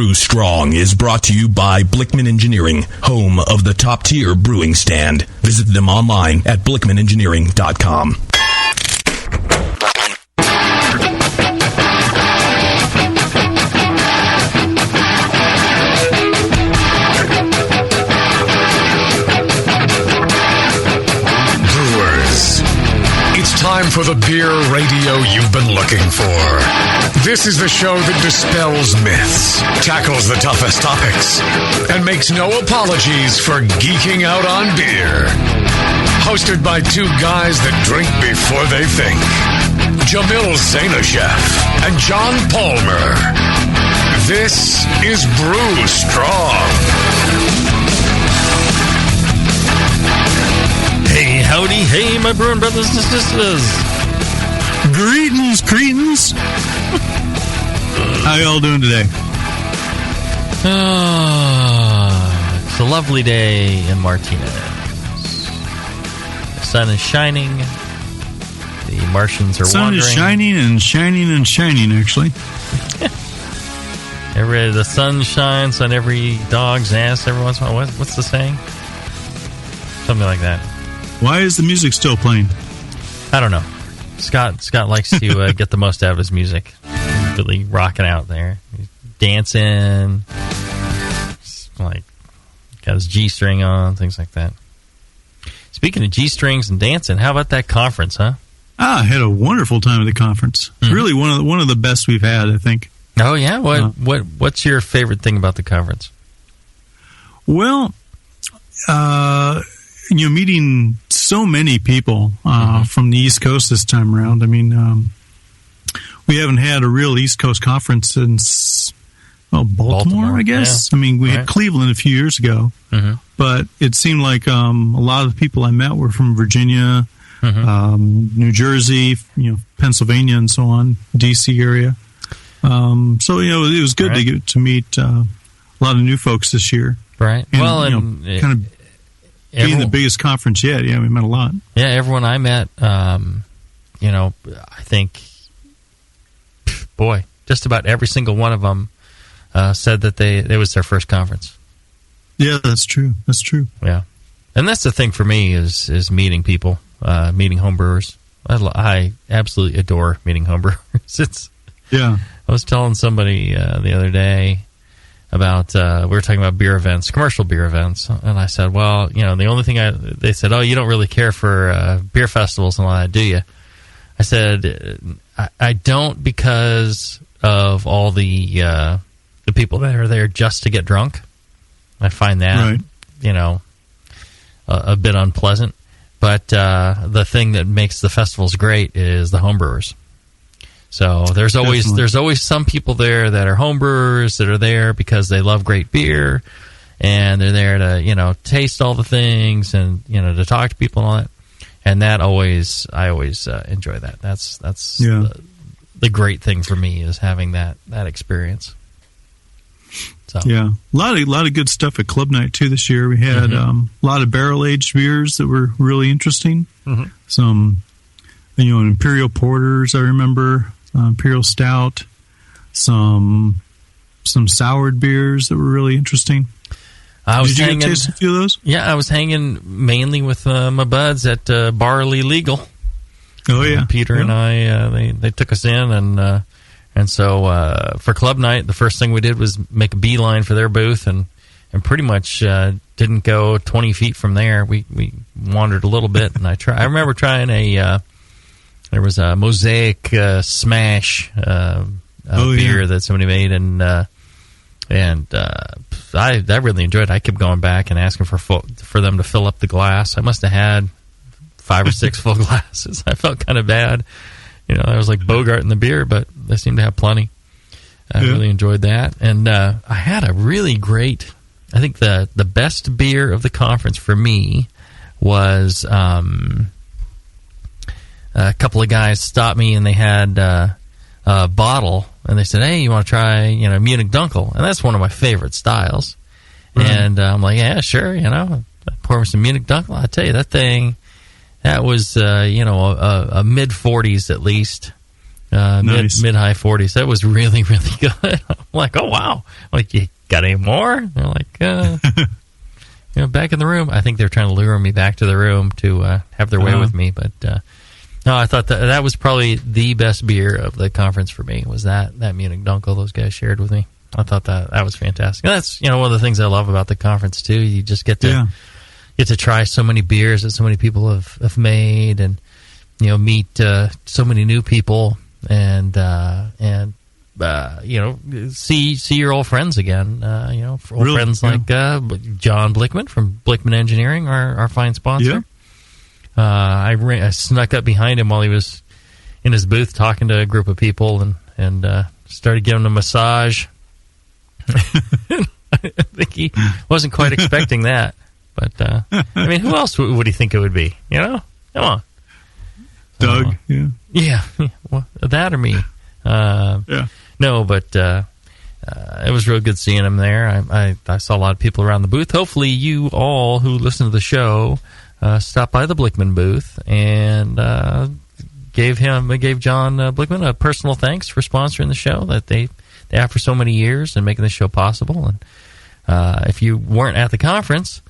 Brew Strong is brought to you by Blickman Engineering, home of the top-tier brewing stand. Visit them online at blickmanengineering.com. It's time for the beer radio you've been looking for. This is the show that dispels myths, tackles the toughest topics, and makes no apologies for geeking out on beer. Hosted by two guys that drink before they think. Jamil and John Palmer. This is Brew Strong. Hey, howdy, hey, my brewing brothers and sisters. Greetings, cretins. How y'all doing today? It's a lovely day in Martinez. The sun is shining. The Martians are wandering. The sun is shining and shining and shining, actually. The sun shines on every dog's ass every once in a while. What's the saying? Something like that. Why is the music still playing? I don't know. Scott likes to get the most out of his music. He's really rocking out there. He's dancing. He's got his G-string on, things like that. Speaking of G-strings and dancing, how about that conference, huh? I had a wonderful time at the conference. Mm-hmm. Really one of the best we've had, I think. Oh, yeah? What's your favorite thing about the conference? Well, meeting so many people from the East Coast this time around. I mean, we haven't had a real East Coast conference since Baltimore, I guess. Yeah. I mean, we had Cleveland a few years ago, but it seemed like a lot of the people I met were from Virginia, New Jersey, Pennsylvania, and so on, D.C. area. So it was good to get to meet a lot of new folks this year. Right. And, kind of. Being the biggest conference yet, we met a lot. Yeah, everyone I met, I think, just about every single one of them said that it was their first conference. Yeah, that's true. That's true. Yeah, and that's the thing for me is meeting people, meeting homebrewers. I absolutely adore meeting homebrewers. I was telling somebody the other day about, we were talking about beer events, commercial beer events, and I said, well, the only thing they said, you don't really care for beer festivals and all that, do you? I said, I don't, because of all the people that are there just to get drunk. I find that, a bit unpleasant. But the thing that makes the festivals great is the homebrewers. So there's always some people there that are homebrewers that are there because they love great beer, and they're there to taste all the things and to talk to people and all that. And I always enjoy that. That's the great thing for me is having that experience. So a lot of good stuff at Club Night too this year. We had a lot of barrel aged beers that were really interesting. Some Imperial Porters, I remember. Imperial Stout, some soured beers that were really interesting. Did you taste a few of those? Yeah, I was hanging mainly with my buds at Barley Legal. Oh yeah, Peter and I they took us in, and so for Club Night, the first thing we did was make a beeline for their booth, and pretty much didn't go 20 feet from there. We wandered a little bit, and I remember trying there was a Mosaic Smash beer that somebody made, and I really enjoyed it. I kept going back and asking for them to fill up the glass. I must have had 5 or 6 full glasses. I felt kind of bad. I was like Bogart in the beer, but they seemed to have plenty. I really enjoyed that. And I had a really great, I think the best beer of the conference for me was a couple of guys stopped me, and they had a bottle, and they said, hey, you want to try, Munich Dunkel? And that's one of my favorite styles. Right. And I'm like, yeah, sure, pour me some Munich Dunkel. I tell you, that thing, that was, a mid-40s at least. Nice. Mid-high 40s. That was really, really good. I'm like, oh, wow. I'm like, you got any more? They're like, back in the room. I think they're trying to lure me back to the room to have their way with me. But no, I thought that was probably the best beer of the conference for me, was that Munich Dunkel those guys shared with me. I thought that was fantastic. And that's one of the things I love about the conference, too. You just get to try so many beers that so many people have made, and meet so many new people, and see your old friends again. Friends like John Blickman from Blickman Engineering, our fine sponsor. Yeah. I snuck up behind him while he was in his booth talking to a group of people, and started giving him a massage. I think he wasn't quite expecting that, but I mean, who else would he think it would be? Come on. Doug, yeah. Well, that or me. No, but it was real good seeing him there. I saw a lot of people around the booth. Hopefully, you all who listen to the show stopped by the Blickman booth and gave John Blickman a personal thanks for sponsoring the show that they have for so many years and making this show possible. And if you weren't at the conference,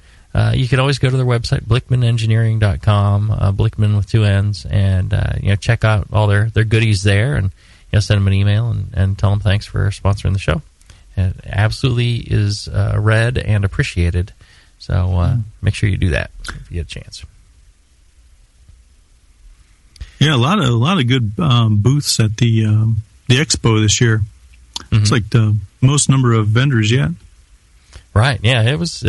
you can always go to their website, blickmanengineering.com, Blickman with 2 N's, and check out all their goodies there, and send them an email and tell them thanks for sponsoring the show. It absolutely is read and appreciated. So make sure you do that if you get a chance. Yeah, a lot of good booths at the expo this year. Mm-hmm. It's like the most number of vendors yet. Right. Yeah, it was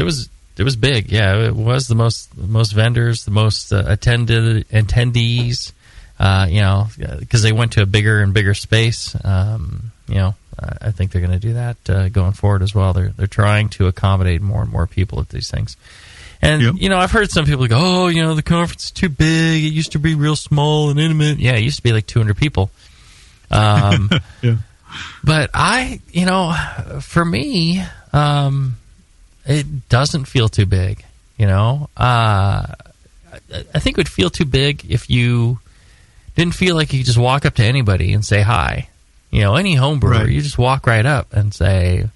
big. Yeah, it was the most vendors, the most attendees. Because they went to a bigger and bigger space. I think they're going to do that going forward as well. They're trying to accommodate more and more people at these things. And, I've heard some people go, the conference is too big. It used to be real small and intimate. Yeah, it used to be like 200 people. Yeah. But for me, it doesn't feel too big, I think it would feel too big if you didn't feel like you could just walk up to anybody and say hi. Any home brewer, right. You just walk right up and say,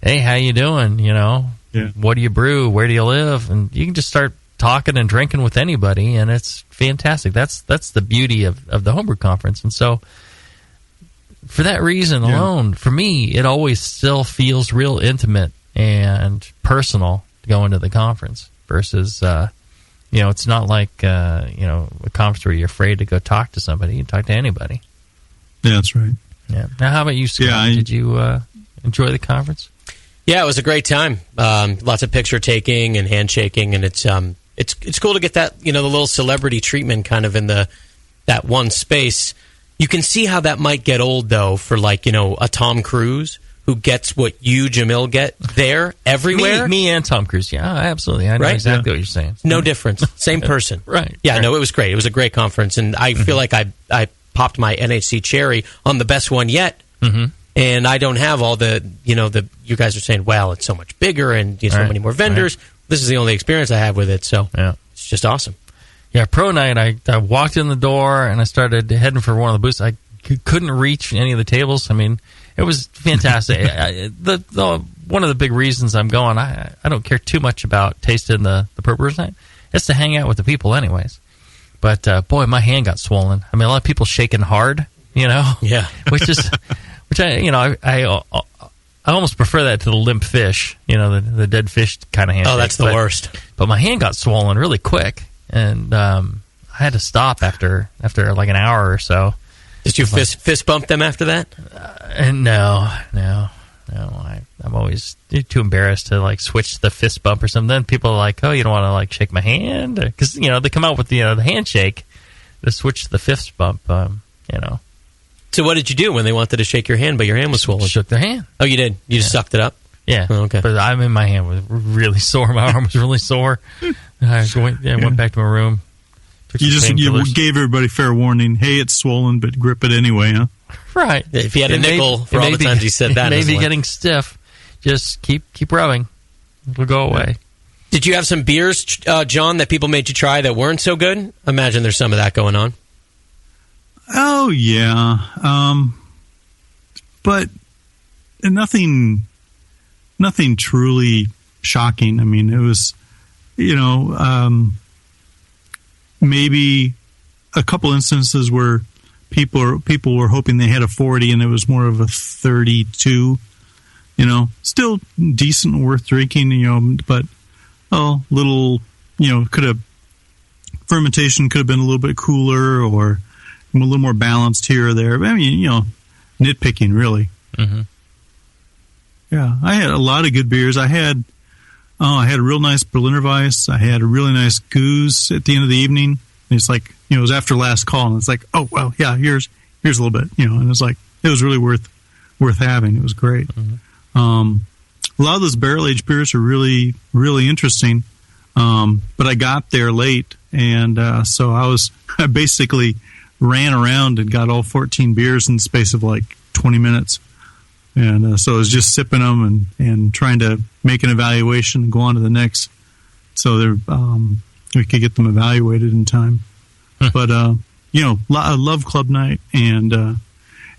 hey, how you doing? What do you brew? Where do you live? And you can just start talking and drinking with anybody, and it's fantastic. That's the beauty of the Homebrew Conference. And so for that reason alone, for me, it always still feels real intimate and personal to go into the conference versus, it's not like, a conference where you're afraid to go talk to somebody. You can talk to anybody. Yeah, that's right. Yeah. Now, how about you, Scott? Yeah, did you enjoy the conference? Yeah, it was a great time. Lots of picture taking and handshaking, and it's cool to get that, the little celebrity treatment kind of in that one space. You can see how that might get old, though, for a Tom Cruise who gets what you, Jamil, get there everywhere. Me and Tom Cruise, yeah, absolutely. I know exactly what you're saying. No difference. Same person. Right. Yeah, right. No, it was great. It was a great conference, and I feel like I popped my NHC cherry on the best one yet. Mm-hmm. And I don't have all you guys are saying, well, it's so much bigger and so many more vendors. Right. This is the only experience I have with it, so it's just awesome. Yeah, Pro Night, I walked in the door and I started heading for one of the booths. I couldn't reach any of the tables. I mean, it was fantastic. One of the big reasons I'm going, I don't care too much about tasting the Pro Brewers Night. It's to hang out with the people anyways. But, boy, my hand got swollen. I mean, a lot of people shaking hard, Yeah. Which I almost prefer that to the limp fish, the dead fish kind of handshake. Oh, that's the worst. But my hand got swollen really quick, and I had to stop after like an hour or so. Did you fist bump them after that? No. I'm always too embarrassed to switch the fist bump or something. Then people are like, "Oh, you don't want to shake my hand?" Because they come out with the handshake to switch the fist bump. So what did you do when they wanted to shake your hand, but your hand was swollen? Shook their hand. Oh, you did? You just sucked it up? Yeah. Oh, okay. But my hand was really sore. My arm was really sore. I went back to my room. You gave everybody fair warning. Hey, it's swollen, but grip it anyway, huh? Right. If you had a nickel for all the times you said that. Maybe getting stiff. Just keep rubbing. It'll go away. Did you have some beers, John, that people made you try that weren't so good? Imagine there's some of that going on. Oh, yeah. But nothing truly shocking. I mean, it was, maybe a couple instances where people were hoping they had a 40 and it was more of a 32, still decent, worth drinking, but fermentation could have been a little bit cooler or a little more balanced here or there. I mean, nitpicking really. Mm-hmm. Yeah, I had a lot of good beers. I had a real nice Berliner Weiss. I had a really nice Goose at the end of the evening. And it's like, it was after last call, and it's like, oh well, yeah, here's a little bit, and it's like it was really worth having. It was great. Mm-hmm. A lot of those barrel aged beers are really, really interesting. But I got there late, and so I basically ran around and got all 14 beers in the space of like 20 minutes. And so I was just sipping them and trying to make an evaluation and go on to the next, so we could get them evaluated in time. But I love Club Night, and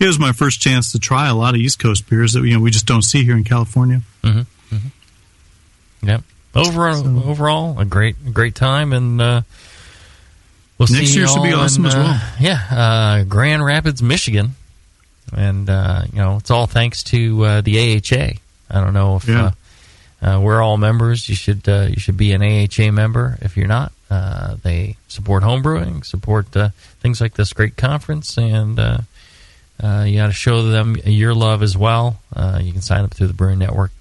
it was my first chance to try a lot of East Coast beers that we just don't see here in California. Mm-hmm. Mm-hmm. Yep. Overall, a great time, and we'll see next year should be awesome as well. Yeah, Grand Rapids, Michigan. And, it's all thanks to the AHA. I don't know if we're all members. You should be an AHA member if you're not. They support homebrewing, support things like this great conference, and you got to show them your love as well. You can sign up through the Brewing Network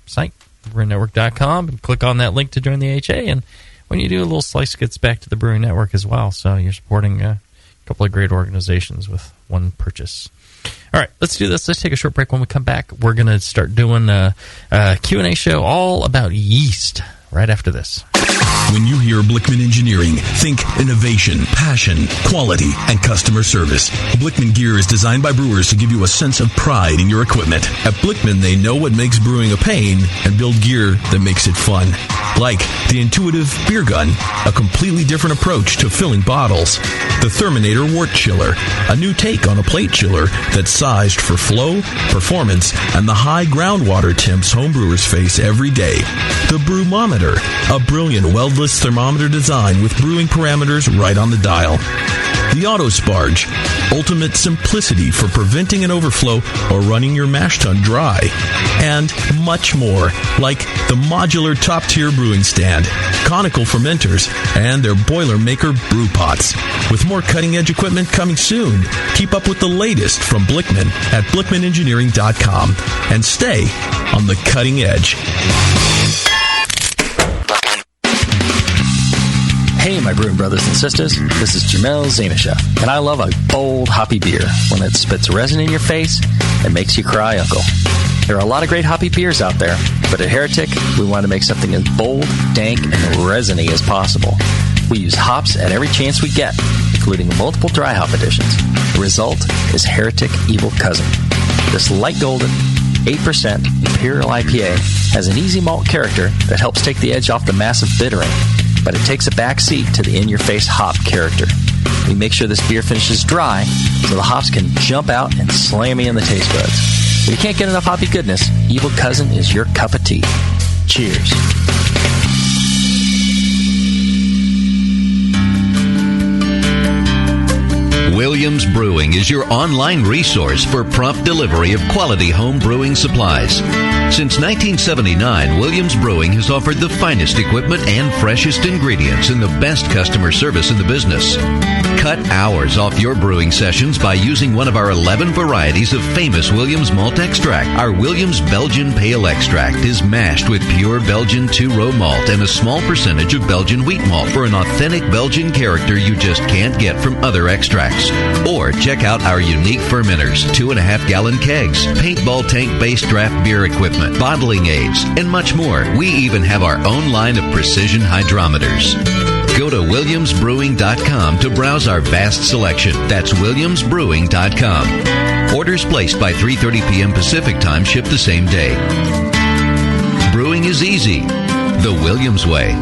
site, brewingnetwork.com, and click on that link to join the AHA. And when you do, a little slice gets back to the Brewing Network as well. So you're supporting a couple of great organizations with one purchase. All right, let's do this. Let's take a short break. When we come back, we're going to start doing a Q&A show all about yeast right after this. When you hear Blickman Engineering, think innovation, passion, quality, and customer service. Blickman gear is designed by brewers to give you a sense of pride in your equipment. At Blickman, they know what makes brewing a pain and build gear that makes it fun. Like the intuitive beer gun, a completely different approach to filling bottles. The Therminator Wort Chiller, a new take on a plate chiller that's sized for flow, performance, and the high groundwater temps homebrewers face every day. The Brewmometer, a brilliant weldless thermometer design with brewing parameters right on the dial. The Autosparge, ultimate simplicity for preventing an overflow or running your mash tun dry. And much more, like the modular top-tier brewing stand, conical fermenters, and their Boilermaker brew pots. With more cutting-edge equipment coming soon, keep up with the latest from Blickman at blickmanengineering.com and stay on the cutting edge. Hey, my brewing brothers and sisters, this is Jamil and I love a bold, hoppy beer. When it spits resin in your face, it makes you cry, Uncle. There are a lot of great hoppy beers out there, but at Heretic, we want to make something as bold, dank, and resiny as possible. We use hops at every chance we get, including multiple dry hop additions. The result is Heretic Evil Cousin. This light golden, 8% Imperial IPA has an easy malt character that helps take the edge off the massive bittering, but it takes a back seat to the in-your-face hop character. We make sure this beer finishes dry so the hops can jump out and slam you in the taste buds. If you can't get enough hoppy goodness, Evil Cousin is your cup of tea. Cheers. Williams Brewing is your online resource for prompt delivery of quality home brewing supplies. Since 1979, Williams Brewing has offered the finest equipment and freshest ingredients and the best customer service in the business. Cut hours off your brewing sessions by using one of our 11 varieties of famous Williams malt extract. Our Williams Belgian Pale Extract is mashed with pure Belgian two-row malt and a small percentage of Belgian wheat malt for an authentic Belgian character you just can't get from other extracts. Or check out our unique fermenters, 2.5-gallon kegs, paintball tank-based draft beer equipment, bottling aids, and much more. We even have our own line of precision hydrometers. Go to williamsbrewing.com to browse our vast selection. That's williamsbrewing.com. Orders placed by 3:30 p.m. Pacific Time ship the same day. Brewing is easy. The Williams way.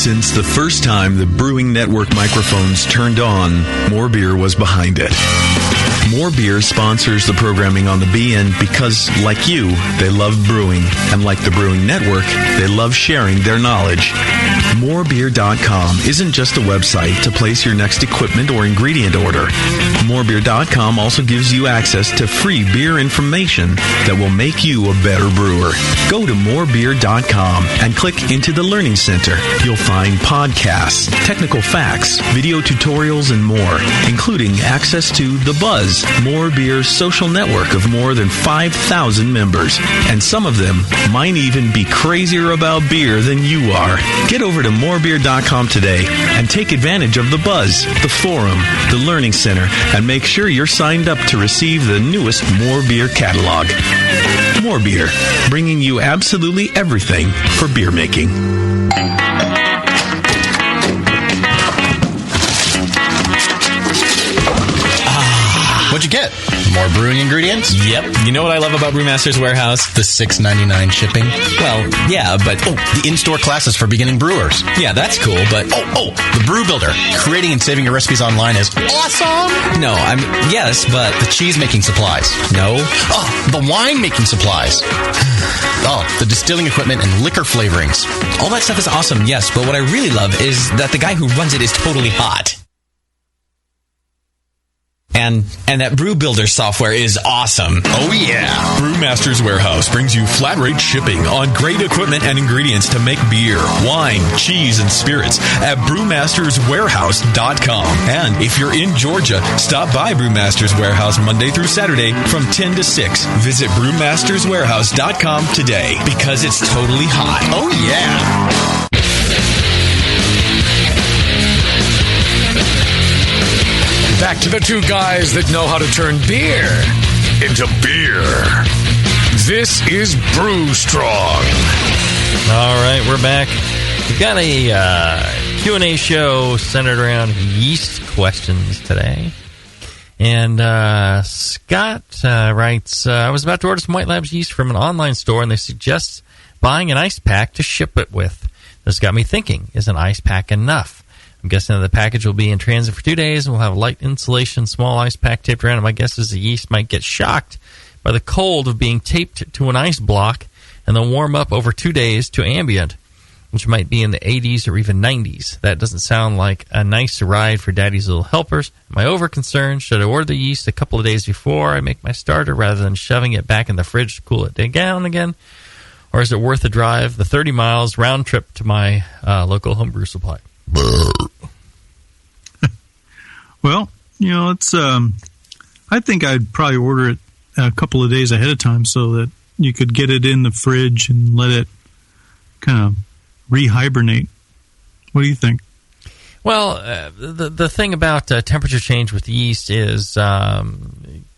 Since the first time the Brewing Network microphones turned on, More Beer was behind it. More Beer sponsors the programming on the BN because, like you, they love brewing. And like the Brewing Network, they love sharing their knowledge. Morebeer.com isn't just a website to place your next equipment or ingredient order. Morebeer.com also gives you access to free beer information that will make you a better brewer. Go to morebeer.com and click into the Learning Center. You'll find podcasts, technical facts, video tutorials, and more, including access to The Buzz, More Beer's social network of more than 5,000 members. And some of them might even be crazier about beer than you are. Get over to morebeer.com today and take advantage of The Buzz, the forum, the Learning Center, and make sure you're signed up to receive the newest More Beer catalog. More Beer, bringing you absolutely everything for beer making. What'd you get? More brewing ingredients? Yep. You know what I love about Brewmaster's Warehouse? The $6.99 shipping? Well, yeah, but... Oh, the in-store classes for beginning brewers. Yeah, that's cool, but... Oh, the Brew Builder. Creating and saving your recipes online is awesome! No, yes, but... The cheese-making supplies. No. Oh, the wine-making supplies. Oh, the distilling equipment and liquor flavorings. All that stuff is awesome, yes, but what I really love is that the guy who runs it is totally hot. And that Brew Builder software is awesome. Oh, yeah. Brewmaster's Warehouse brings you flat-rate shipping on great equipment and ingredients to make beer, wine, cheese, and spirits at brewmasterswarehouse.com. And if you're in Georgia, stop by Brewmaster's Warehouse Monday through Saturday from 10 to 6. Visit brewmasterswarehouse.com today because it's totally hot. Oh, yeah. Back to the two guys that know how to turn beer into beer. This is Brew Strong. All right, we're back. We've got a Q&A show centered around yeast questions today. And Scott writes, I was about to order some White Labs yeast from an online store, and they suggest buying an ice pack to ship it with. This got me thinking, is an ice pack enough? I'm guessing that the package will be in transit for 2 days and will have light insulation, small ice pack taped around it. My guess is the yeast might get shocked by the cold of being taped to an ice block and then warm up over 2 days to ambient, which might be in the 80s or even 90s. That doesn't sound like a nice ride for Daddy's Little Helpers. Am I over-concerned? Should I order the yeast a couple of days before I make my starter rather than shoving it back in the fridge to cool it down again? Or is it worth the drive, the 30 miles round trip to my local homebrew supply? Well, it's. I think I'd probably order it a couple of days ahead of time so that you could get it in the fridge and let it kind of rehibernate. What do you think? Well, the thing about temperature change with yeast is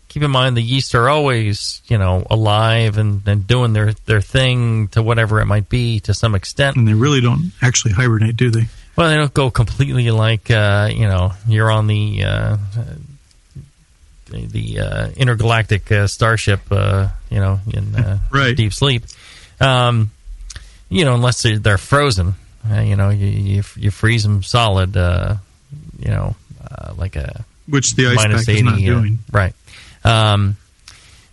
keep in mind the yeast are always alive and doing their thing to whatever it might be to some extent. And they really don't actually hibernate, do they? Well, they don't go completely like, you're on the intergalactic starship, in right. deep sleep. Unless they're frozen, you freeze them solid, like a which the ice pack is not doing. Right.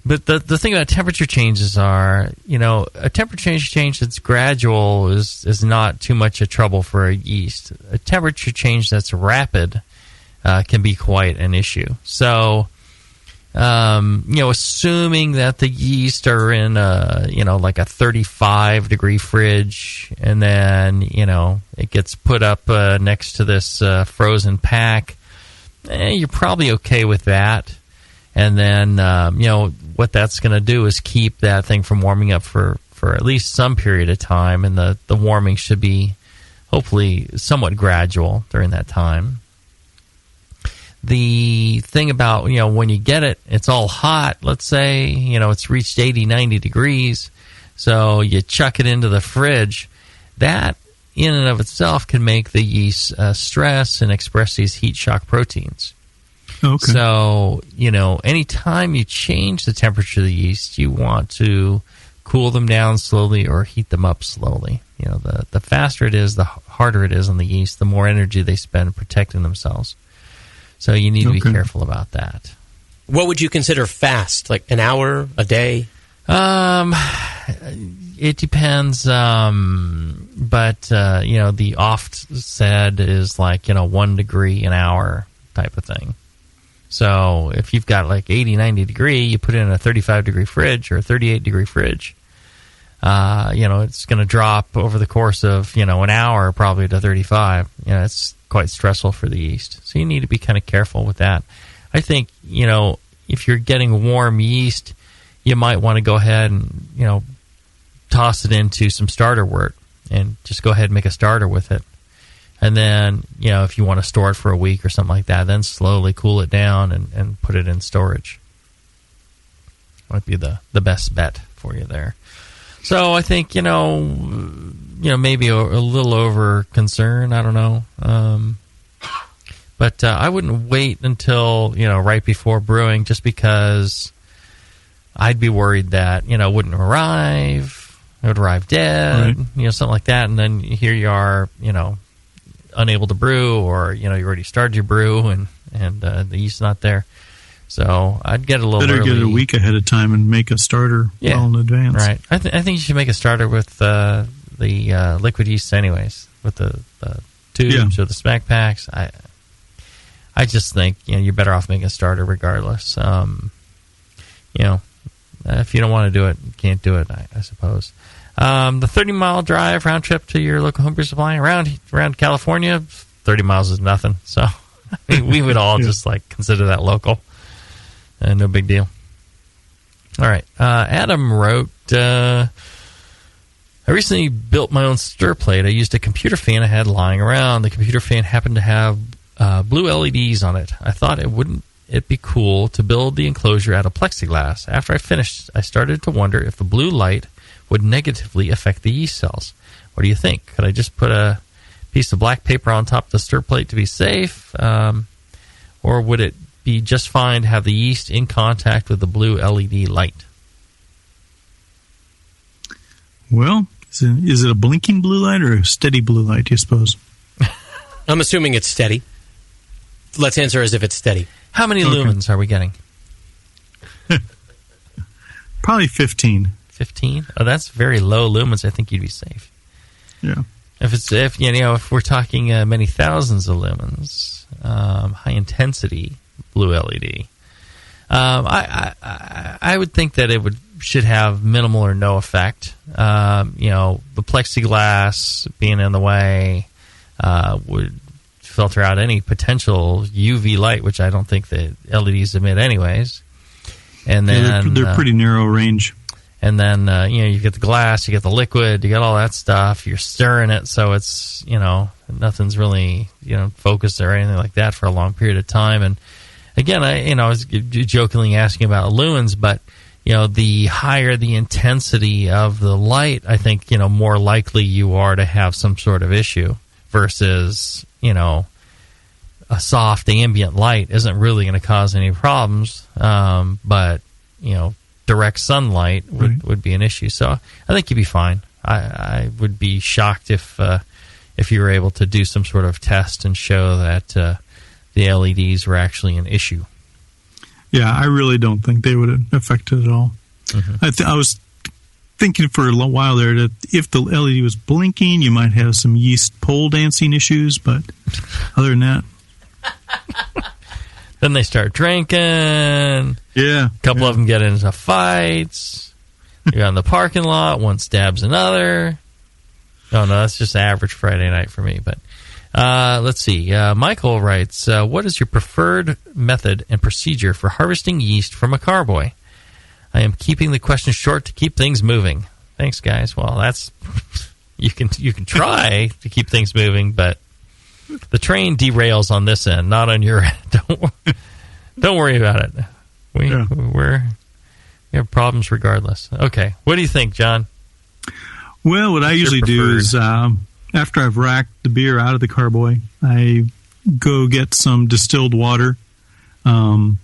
But the thing about temperature changes are, a temperature change that's gradual is not too much of trouble for a yeast. A temperature change that's rapid can be quite an issue. So, assuming that the yeast are in like a 35-degree fridge, and then, it gets put up next to this frozen pack, you're probably okay with that. And then, what that's going to do is keep that thing from warming up for at least some period of time, and the warming should be hopefully somewhat gradual during that time. The thing about, when you get it, it's all hot. Let's say, it's reached 80, 90 degrees, so you chuck it into the fridge. That, in and of itself, can make the yeast stress and express these heat shock proteins. Okay. So, anytime you change the temperature of the yeast, you want to cool them down slowly or heat them up slowly. the faster it is, the harder it is on the yeast, the more energy they spend protecting themselves. So you need to be careful about that. What would you consider fast? Like an hour, a day? It depends. But the oft said is like 1 degree an hour type of thing. So if you've got like 80, 90 degree, you put it in a 35 degree fridge or a 38 degree fridge. It's going to drop over the course of, an hour probably to 35. It's quite stressful for the yeast. So you need to be kind of careful with that. I think, if you're getting warm yeast, you might want to go ahead and, toss it into some starter wort and just go ahead and make a starter with it. And then, if you want to store it for a week or something like that, then slowly cool it down and put it in storage. Might be the best bet for you there. So I think, maybe a little over concern. I don't know. But I wouldn't wait until, right before brewing, just because I'd be worried that, it wouldn't arrive. It would arrive dead, something like that. And then here you are, unable to brew, or, you already started your brew and the yeast's not there. So I'd get a little better early. Get it a week ahead of time and make a starter well in advance. Right. I think you should make a starter with the liquid yeast anyways, with the tubes or the smack packs. I just think you're better off making a starter regardless. If you don't want to do it, you can't do it, I suppose. The 30-mile drive round trip to your local homebrew supply around California, 30 miles is nothing. So we would all just consider that local. No big deal. All right. Adam wrote, I recently built my own stir plate. I used a computer fan I had lying around. The computer fan happened to have blue LEDs on it. I thought wouldn't it be cool to build the enclosure out of plexiglass. After I finished, I started to wonder if the blue light would negatively affect the yeast cells. What do you think? Could I just put a piece of black paper on top of the stir plate to be safe? Or would it be just fine to have the yeast in contact with the blue LED light? Well, is it a blinking blue light or a steady blue light, you suppose? I'm assuming it's steady. Let's answer as if it's steady. How many lumens are we getting? Probably 15. 15? Oh, that's very low lumens. I think you'd be safe. Yeah. If we're talking many thousands of lumens, high intensity blue LED, I would think that should have minimal or no effect. The plexiglass being in the way would filter out any potential UV light, which I don't think the LEDs emit anyways. And then they're pretty narrow range. And then you get the glass, you get the liquid, you get all that stuff. You're stirring it, so it's nothing's really focused or anything like that for a long period of time. And again, I was jokingly asking about lumens, but the higher the intensity of the light, I think more likely you are to have some sort of issue versus a soft ambient light isn't really going to cause any problems, but direct sunlight would be an issue. So I think you'd be fine. I would be shocked if you were able to do some sort of test and show that the LEDs were actually an issue. Yeah, I really don't think they would affect it at all. Mm-hmm. I was thinking for a while there that if the LED was blinking, you might have some yeast pole dancing issues, but other than that... Then they start drinking. Yeah. A couple of them get into fights. You're on the parking lot. One stabs another. Oh, no, that's just average Friday night for me. But let's see. Michael writes, what is your preferred method and procedure for harvesting yeast from a carboy? I am keeping the question short to keep things moving. Thanks, guys. Well, that's you can try to keep things moving, but the train derails on this end, not on your end. Don't worry about it. We have problems regardless. Okay, what do you think, John? Well, what I usually do is after I've racked the beer out of the carboy, I go get some distilled water and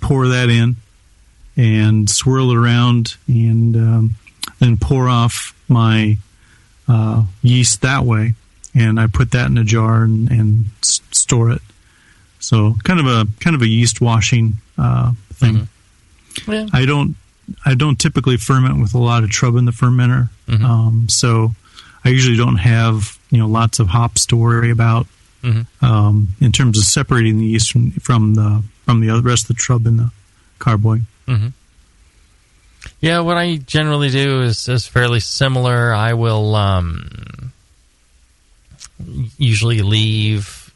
pour that in and swirl it around and then pour off my yeast that way, and I put that in a jar and store it. So kind of a yeast washing thing. Mm-hmm. Yeah. I don't typically ferment with a lot of trub in the fermenter, so I usually don't have lots of hops to worry about in terms of separating the yeast from the rest of the trub in the carboy. Mm-hmm. Yeah, what I generally do is fairly similar. I will usually leave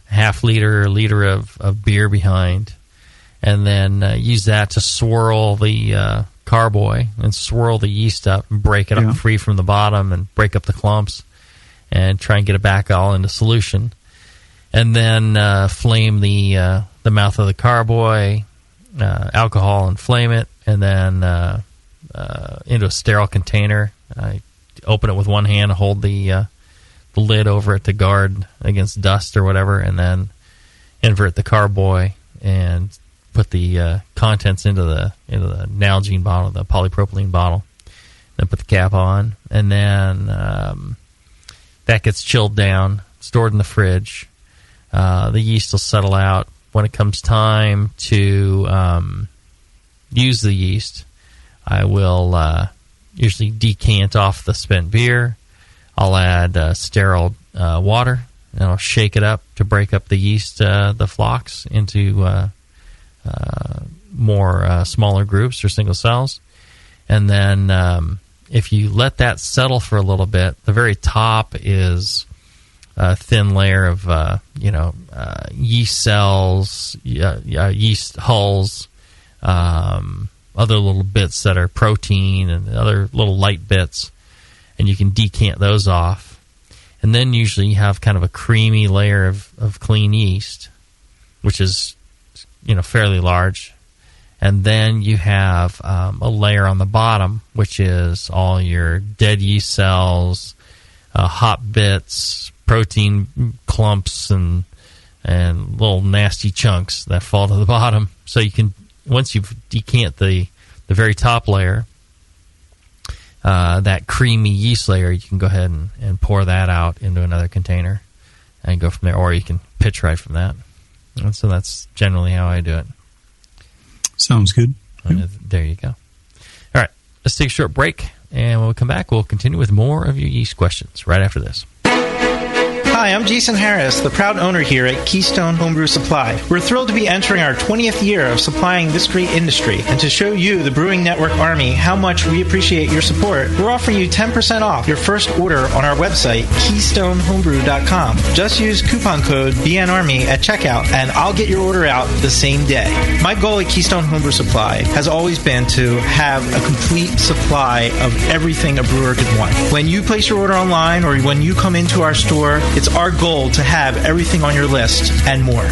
half liter of beer behind, and then use that to swirl the carboy and swirl the yeast up and break it up free from the bottom and break up the clumps and try and get it back all into solution. And then flame the mouth of the carboy, alcohol, and flame it, and then into a sterile container. I open it with one hand, hold the lid over it to guard against dust or whatever, and then invert the carboy and put the contents into the Nalgene bottle, the polypropylene bottle. Then put the cap on, and then that gets chilled down, stored in the fridge. The yeast will settle out. When it comes time to use the yeast, I will usually decant off the spent beer. I'll add sterile water, and I'll shake it up to break up the yeast, the flocks, into more smaller groups or single cells. And then if you let that settle for a little bit, the very top is a thin layer of yeast cells, yeast hulls, other little bits that are protein and other little light bits, and you can decant those off. And then usually you have kind of a creamy layer of clean yeast, which is fairly large. And then you have a layer on the bottom, which is all your dead yeast cells, hop bits, protein clumps, and little nasty chunks that fall to the bottom. So you can, once you've decant the very top layer, that creamy yeast layer, you can go ahead and pour that out into another container and go from there, or you can pitch right from that. And so that's generally how I do it. Sounds good. There you go. All right, let's take a short break, and when we come back, we'll continue with more of your yeast questions right after this. Hi, I'm Jason Harris, the proud owner here at Keystone Homebrew Supply. We're thrilled to be entering our 20th year of supplying this great industry, and to show you, the Brewing Network Army, how much we appreciate your support, we're offering you 10% off your first order on our website, KeystoneHomebrew.com. Just use coupon code BNARMY at checkout, and I'll get your order out the same day. My goal at Keystone Homebrew Supply has always been to have a complete supply of everything a brewer could want. When you place your order online or when you come into our store, it's our goal to have everything on your list and more.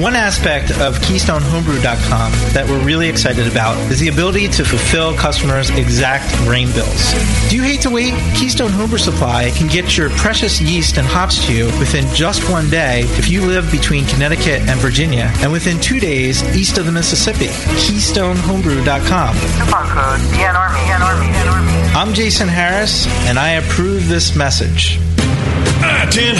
One aspect of KeystoneHomebrew.com that we're really excited about is the ability to fulfill customers' exact grain bills. Do you hate to wait? Keystone Homebrew Supply can get your precious yeast and hops to you within just one day if you live between Connecticut and Virginia, and within 2 days east of the Mississippi. KeystoneHomebrew.com. Coupon code BNARMY. I'm Jason Harris, and I approve this message. Tin,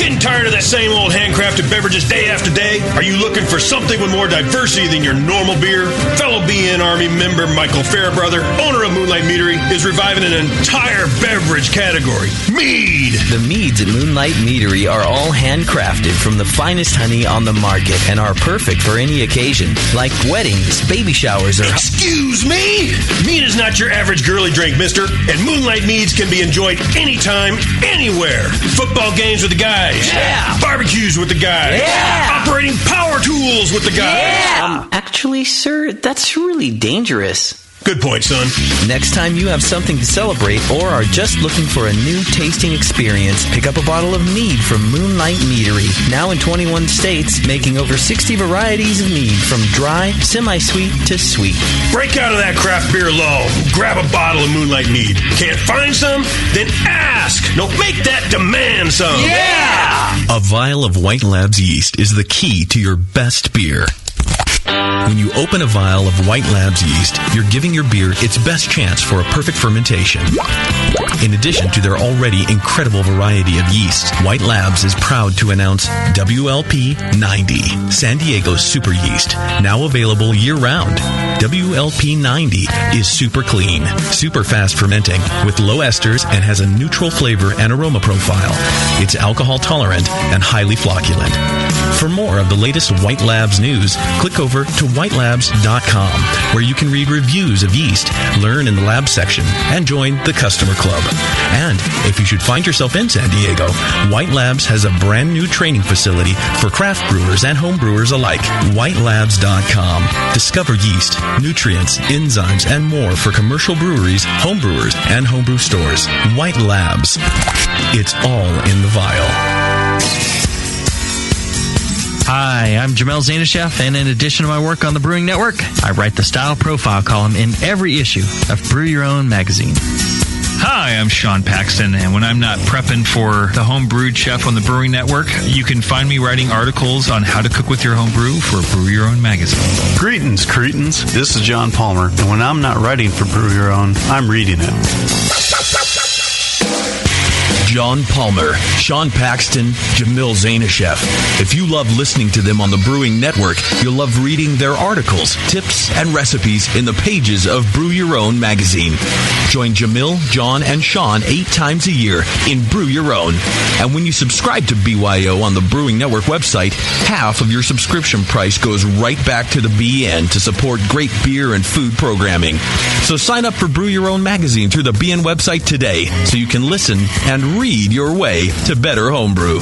Getting tired of that same old handcrafted beverages day after day? Are you looking for something with more diversity than your normal beer? Fellow BN Army member Michael Fairbrother, owner of Moonlight Meadery, is reviving an entire beverage category, mead. The meads at Moonlight Meadery are all handcrafted from the finest honey on the market and are perfect for any occasion, like weddings, baby showers, or... Excuse me? Mead is not your average girly drink, mister, and Moonlight Meads can be enjoyed anytime, anywhere. Football games with the guys. Yeah. Barbecues with the guys. Yeah. Operating power tools with the guys. Yeah. Actually, sir, that's really dangerous. Good point, son. Next time you have something to celebrate or are just looking for a new tasting experience, pick up a bottle of mead from Moonlight Meadery. Now in 21 states, making over 60 varieties of mead from dry, semi-sweet to sweet. Break out of that craft beer lull. Grab a bottle of Moonlight Mead. Can't find some? Then ask. No, make that demand some. Yeah! A vial of White Labs yeast is the key to your best beer. When you open a vial of White Labs yeast, you're giving your beer its best chance for a perfect fermentation. In addition to their already incredible variety of yeasts, White Labs is proud to announce WLP 90, San Diego's super yeast, now available year-round. WLP 90 is super clean, super fast fermenting, with low esters and has a neutral flavor and aroma profile. It's alcohol tolerant and highly flocculent. For more of the latest White Labs news, click over to whitelabs.com, where you can read reviews of yeast, learn in the lab section, and join the customer club. And if you should find yourself in San Diego, White Labs has a brand new training facility for craft brewers and homebrewers alike. Whitelabs.com. Discover yeast, nutrients, enzymes, and more for commercial breweries, homebrewers, and homebrew stores. White Labs. It's all in the vial. Hi, I'm Jamil Zainasheff, and in addition to my work on the Brewing Network, I write the Style Profile column in every issue of Brew Your Own magazine. Hi, I'm Sean Paxton, and when I'm not prepping for the Homebrewed Chef on the Brewing Network, you can find me writing articles on how to cook with your home brew for Brew Your Own magazine. Greetings, cretins. This is John Palmer, and when I'm not writing for Brew Your Own, I'm reading it. John Palmer, Sean Paxton, Jamil Zainasheff. If you love listening to them on the Brewing Network, you'll love reading their articles, tips, and recipes in the pages of Brew Your Own magazine. Join Jamil, John, and Sean 8 times a year in Brew Your Own. And when you subscribe to BYO on the Brewing Network website, half of your subscription price goes right back to the BN to support great beer and food programming. So sign up for Brew Your Own magazine through the BN website today so you can listen and read your way to better homebrew.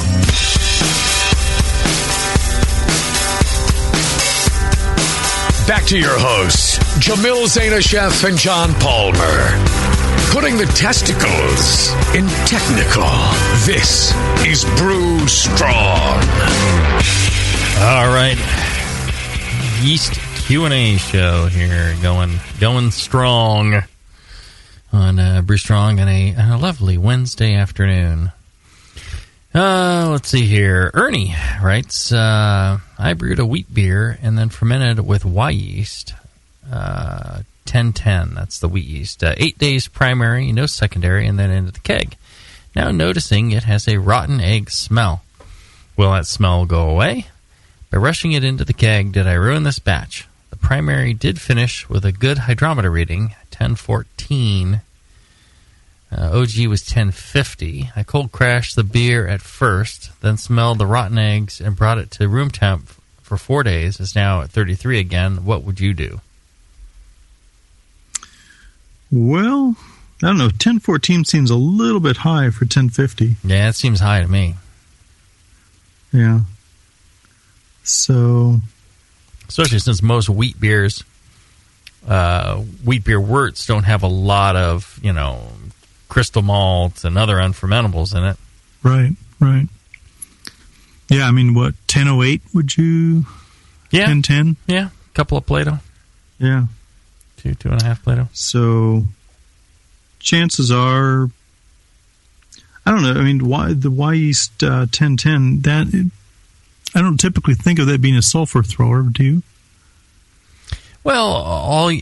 Back to your hosts, Jamil Zainasheff and John Palmer. Putting the testicles in technical. This is Brew Strong. All right. Yeast Q&A show here, going strong on Brew Strong on a lovely Wednesday afternoon. Let's see here. Ernie writes, I brewed a wheat beer and then fermented with Y yeast, 1010. That's the wheat yeast. 8 days primary, no secondary, and then into the keg. Now noticing it has a rotten egg smell. Will that smell go away? By rushing it into the keg, did I ruin this batch? The primary did finish with a good hydrometer reading, 1014. OG was 1050. I cold crashed the beer at first, then smelled the rotten eggs and brought it to room temp for 4 days. It's now at 33 again. What would you do? Well, I don't know. 1014 seems a little bit high for 1050. Yeah, it seems high to me. Yeah. So, especially since most wheat beers, wheat beer worts don't have a lot of, crystal malts and other unfermentables in it. Right. Yeah, I mean, what, 1008 would you? Yeah. 1010? Yeah, a couple of Plato. Yeah. 2.5 Plato. So, chances are, I don't know, I mean, the Y yeast 1010, that, I don't typically think of that being a sulfur thrower, do you? Well,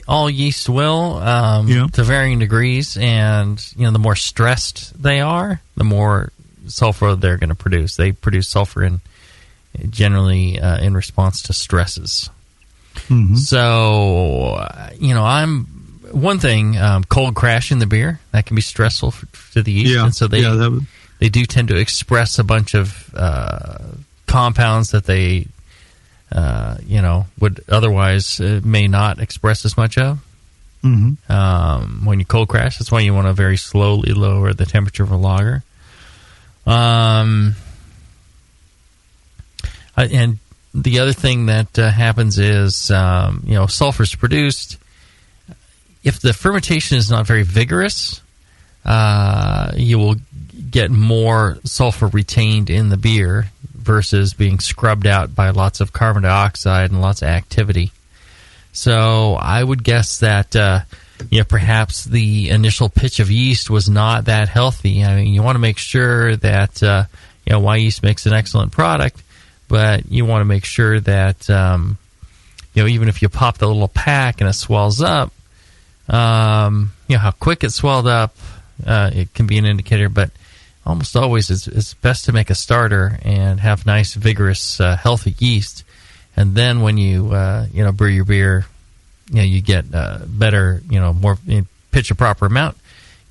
all yeast will, to varying degrees, and the more stressed they are, the more sulfur they're going to produce. They produce sulfur generally in response to stresses. Mm-hmm. So, I'm one thing, cold crashing the beer, that can be stressful to the yeast, and so they do tend to express a bunch of compounds that they would otherwise may not express as much of. Mm-hmm. When you cold crash, that's why you want to very slowly lower the temperature of a lager. And the other thing that happens is, sulfur is produced. If the fermentation is not very vigorous, you will get more sulfur retained in the beer versus being scrubbed out by lots of carbon dioxide and lots of activity. So I would guess that perhaps the initial pitch of yeast was not that healthy. I mean, you want to make sure that Y yeast makes an excellent product, but you want to make sure that even if you pop the little pack and it swells up, how quick it swelled up, it can be an indicator, but almost always it's best to make a starter and have nice, vigorous, healthy yeast. And then when you, brew your beer, you get better, more, pitch a proper amount,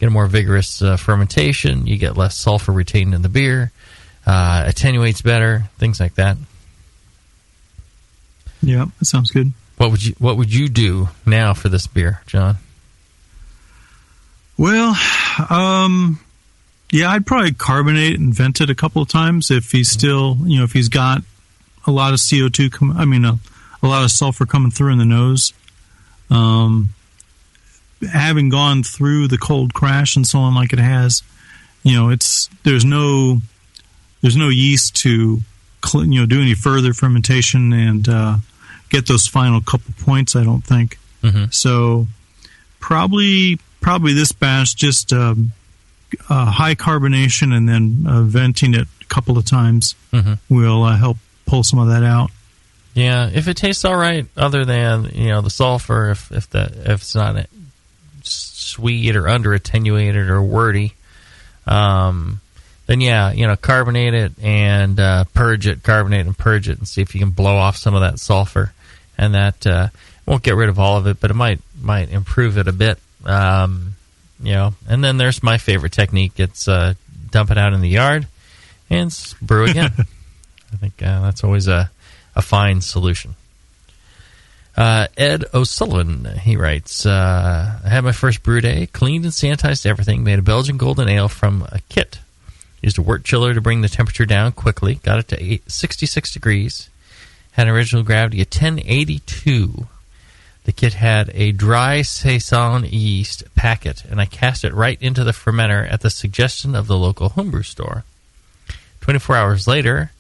get a more vigorous fermentation, you get less sulfur retained in the beer, attenuates better, things like that. Yeah, that sounds good. What would you do now for this beer, John? Well, I'd probably carbonate and vent it a couple of times if he's still, if he's got a lot of CO2, a lot of sulfur coming through in the nose. Having gone through the cold crash and so on like it has, there's no yeast to do any further fermentation and get those final couple points, I don't think. Mm-hmm. So probably this batch, just high carbonation and then venting it a couple of times will help pull some of that out. Yeah, if it tastes all right, other than the sulfur, if it's not sweet or under attenuated or wordy, then carbonate it and purge it, carbonate and purge it, and see if you can blow off some of that sulfur, and that won't get rid of all of it, but it might improve it a bit. And then there's my favorite technique. It's dump it out in the yard and brew again. I think that's always a fine solution. Ed O'Sullivan, he writes, I had my first brew day, cleaned and sanitized everything, made a Belgian golden ale from a kit. Used a wort chiller to bring the temperature down quickly, got it to 66 degrees, had an original gravity of 1082. The kit had a dry saison yeast packet, and I cast it right into the fermenter at the suggestion of the local homebrew store. 24 hours later,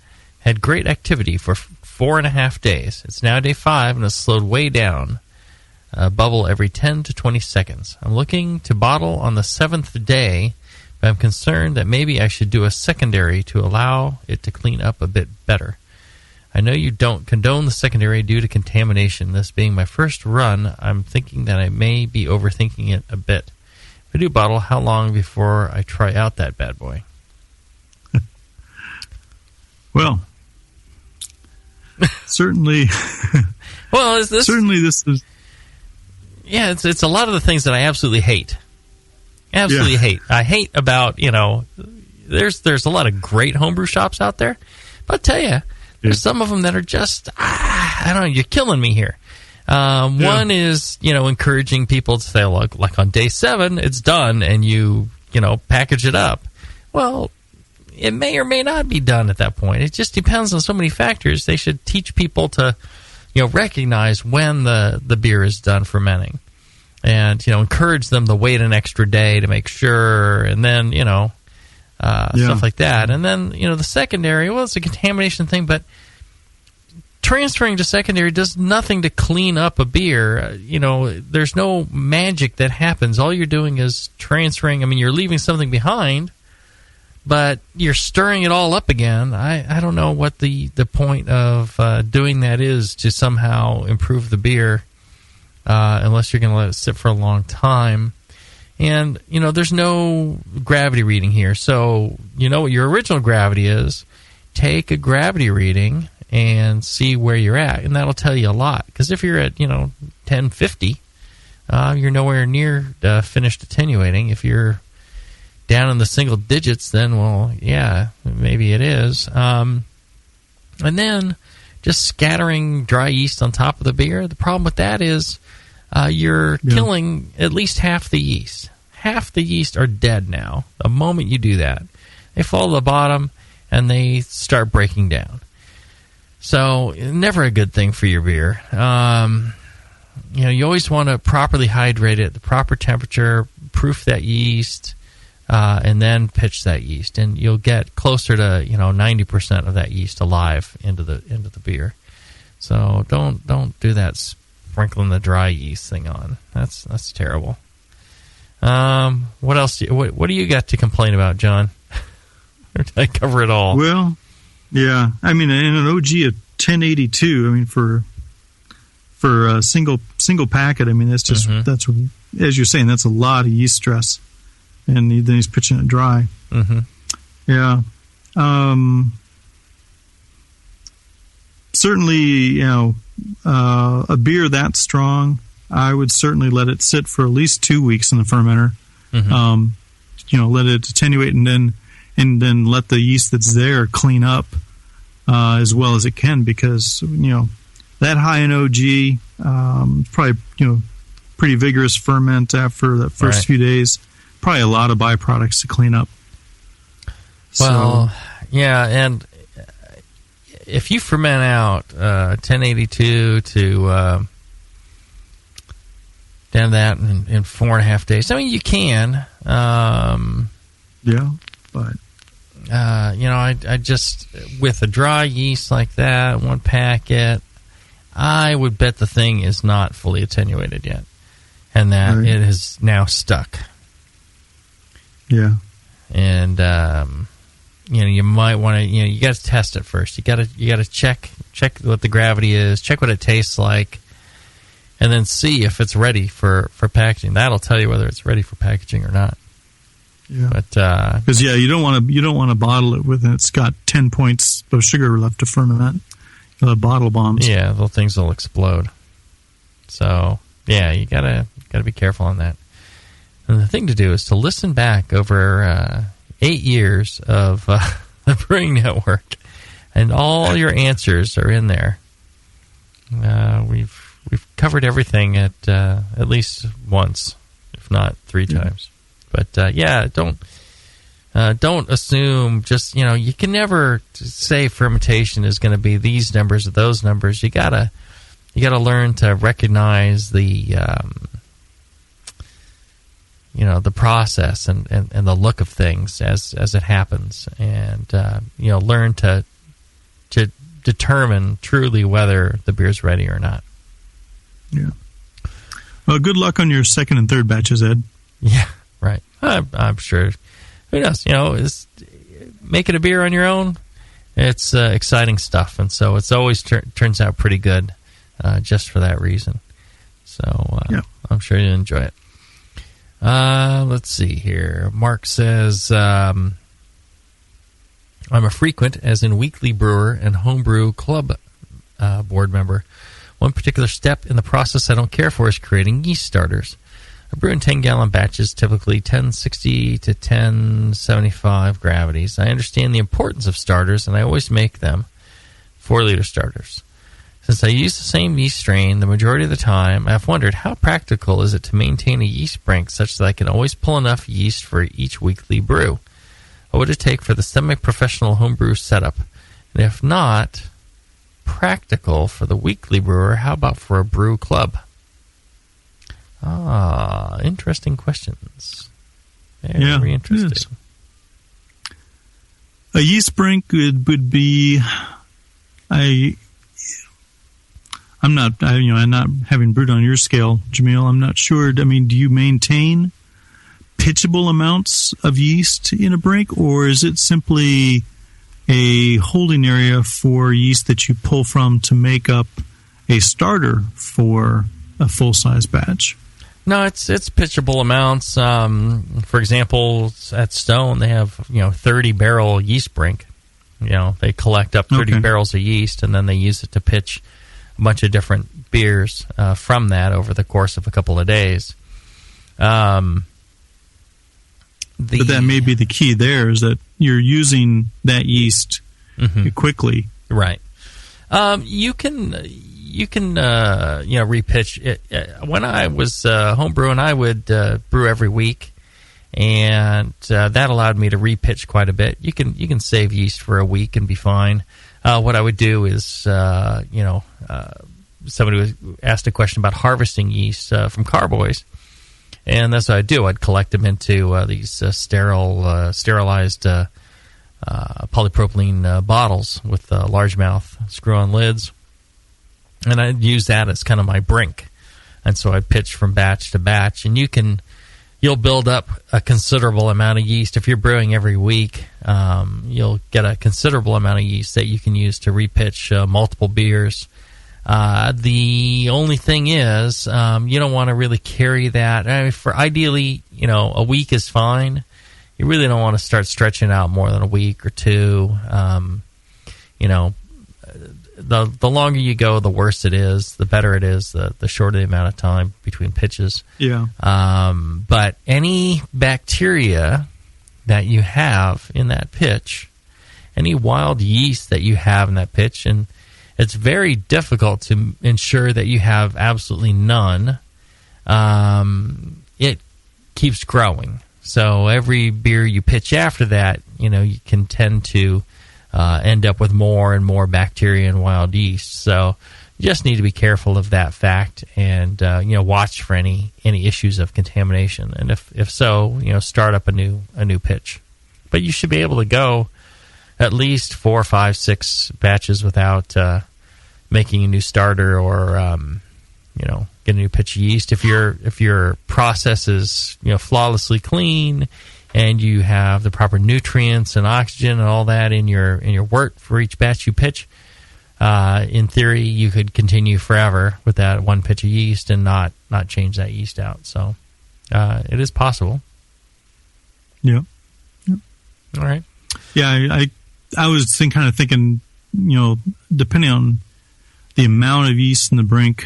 had great activity for 4.5 days. It's now day 5 and has slowed way down. Bubble every 10 to 20 seconds. I'm looking to bottle on the 7th day, but I'm concerned that maybe I should do a secondary to allow it to clean up a bit better. I know you don't condone the secondary due to contamination. This being my first run, I'm thinking that I may be overthinking it a bit. If I do bottle, how long before I try out that bad boy? Well, certainly. Well, certainly this is. Yeah, it's a lot of the things that I absolutely hate. Absolutely hate. I hate about there's a lot of great homebrew shops out there, but I'll tell you, there's some of them that are just I don't know. You're killing me here. One is encouraging people to say, look, like on day 7, it's done, and you package it up. Well, it may or may not be done at that point. It just depends on so many factors. They should teach people to, recognize when the beer is done fermenting, and encourage them to wait an extra day to make sure, and then stuff like that. And then the secondary, well, it's a contamination thing, but transferring to secondary does nothing to clean up a beer. There's no magic that happens. All you're doing is transferring. I mean, you're leaving something behind, but you're stirring it all up again. I don't know what the point of doing that is to somehow improve the beer, unless you're going to let it sit for a long time. And, there's no gravity reading here. So, what your original gravity is. Take a gravity reading and see where you're at. And that'll tell you a lot. Because if you're at, 1050, you're nowhere near finished attenuating. If you're down in the single digits, then, well, yeah, maybe it is. And then just scattering dry yeast on top of the beer. The problem with that is you're killing at least half the yeast. Half the yeast are dead now. The moment you do that, they fall to the bottom and they start breaking down. So never a good thing for your beer. You always want to properly hydrate it, the proper temperature, proof that yeast, and then pitch that yeast, and you'll get closer to 90% of that yeast alive into the beer. So don't do that sprinkling the dry yeast thing on. That's terrible. What else? What do you got to complain about, John? Or did I cover it all? Well, yeah. I mean, in an OG of 1082, I mean, for for a single packet, I mean, that's just that's, as you're saying, that's a lot of yeast stress, and then he's pitching it dry. Yeah. Certainly, a beer that strong, I would certainly let it sit for at least 2 weeks in the fermenter. Let it attenuate, and then let the yeast that's there clean up as well as it can, because that high in OG, probably pretty vigorous ferment after the first few days. Probably a lot of byproducts to clean up. Well, yeah, and if you ferment out 1082 to down that in 4.5 days, I mean, you can. But I just, with a dry yeast like that, one packet, I would bet the thing is not fully attenuated yet, and that it is now stuck. Yeah, and you might want to, you got to test it first. You got to check what the gravity is, check what it tastes like, and then see if it's ready for packaging. That'll tell you whether it's ready for packaging or not. Yeah, but because you don't want to bottle it with it's got 10 points of sugar left to ferment. Bottle bombs. Yeah, those things will explode. So yeah, you gotta be careful on that. And the thing to do is to listen back over 8 years of the Brewing Network, and all your answers are in there. We've covered everything at least once, if not 3 times. But don't assume just you can never say fermentation is going to be these numbers or those numbers. You gotta learn to recognize the the process and the look of things as it happens, and learn to determine truly whether the beer's ready or not. Yeah. Well, good luck on your second and third batches, Ed. Yeah, right. I'm sure. Who knows? Making a beer on your own, it's exciting stuff, and so it's always turns out pretty good, just for that reason. So I'm sure you'll enjoy it. Let's see here. Mark says, I'm a frequent, as in weekly brewer and homebrew club board member. One particular step in the process I don't care for is creating yeast starters. I brew in 10-gallon batches, typically 1060 to 1075 gravities. I understand the importance of starters, and I always make them 4-liter starters. Since I use the same yeast strain the majority of the time, I've wondered how practical is it to maintain a yeast brink such that I can always pull enough yeast for each weekly brew? What would it take for the semi-professional homebrew setup? And if not practical for the weekly brewer, how about for a brew club? Interesting questions. Very interesting. A yeast brink would be, I'm not having brewed on your scale, Jamil. I'm not sure. I mean, do you maintain pitchable amounts of yeast in a brink, or is it simply a holding area for yeast that you pull from to make up a starter for a full-size batch? No, it's pitchable amounts. For example, at Stone, they have 30-barrel yeast brink. They collect up 30 barrels of yeast, and then they use it to pitch a bunch of different beers from that over the course of a couple of days. But that may be the key there, is that you're using that yeast quickly. Right. You can repitch it. When I was homebrewing, I would brew every week, and that allowed me to repitch quite a bit. You can save yeast for a week and be fine. What I would do is, somebody was asked a question about harvesting yeast from carboys, and that's what I'd do. I'd collect them into these sterilized polypropylene bottles with largemouth screw-on lids, and I'd use that as kind of my brink. And so I'd pitch from batch to batch, and you'll build up a considerable amount of yeast. If you're brewing every week, you'll get a considerable amount of yeast that you can use to repitch multiple beers The only thing is, you don't want to really carry that. I mean, for ideally, a week is fine. You really don't want to start stretching out more than a week or two. The longer you go, the worse it is. The better it is. The shorter the amount of time between pitches. Yeah. But any bacteria that you have in that pitch, any wild yeast that you have in that pitch, and it's very difficult to ensure that you have absolutely none. It keeps growing. So every beer you pitch after that, you can tend to end up with more and more bacteria and wild yeast. So you just need to be careful of that fact and watch for any issues of contamination. And if so, start up a new pitch. But you should be able to go at least 4, 5, 6 batches without making a new starter or get a new pitch of yeast. If your process is flawlessly clean and you have the proper nutrients and oxygen and all that in your wort for each batch you pitch, in theory you could continue forever with that one pitch of yeast and not change that yeast out. So it is possible. Yeah. All right. Yeah, I was thinking, depending on the amount of yeast in the brink,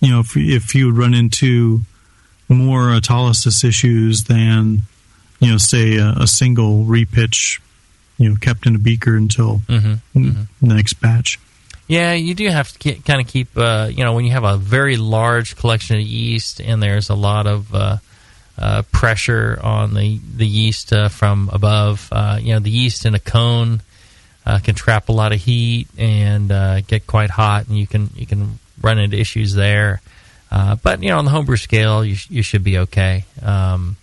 if you would run into more autolysis issues than, say a single repitch, kept in a beaker until the next batch. Yeah, you do have to kind of keep, when you have a very large collection of yeast and there's a lot of pressure on the yeast from above. The yeast in a cone can trap a lot of heat and get quite hot, and you can run into issues there. But on the homebrew scale, you should be okay. Some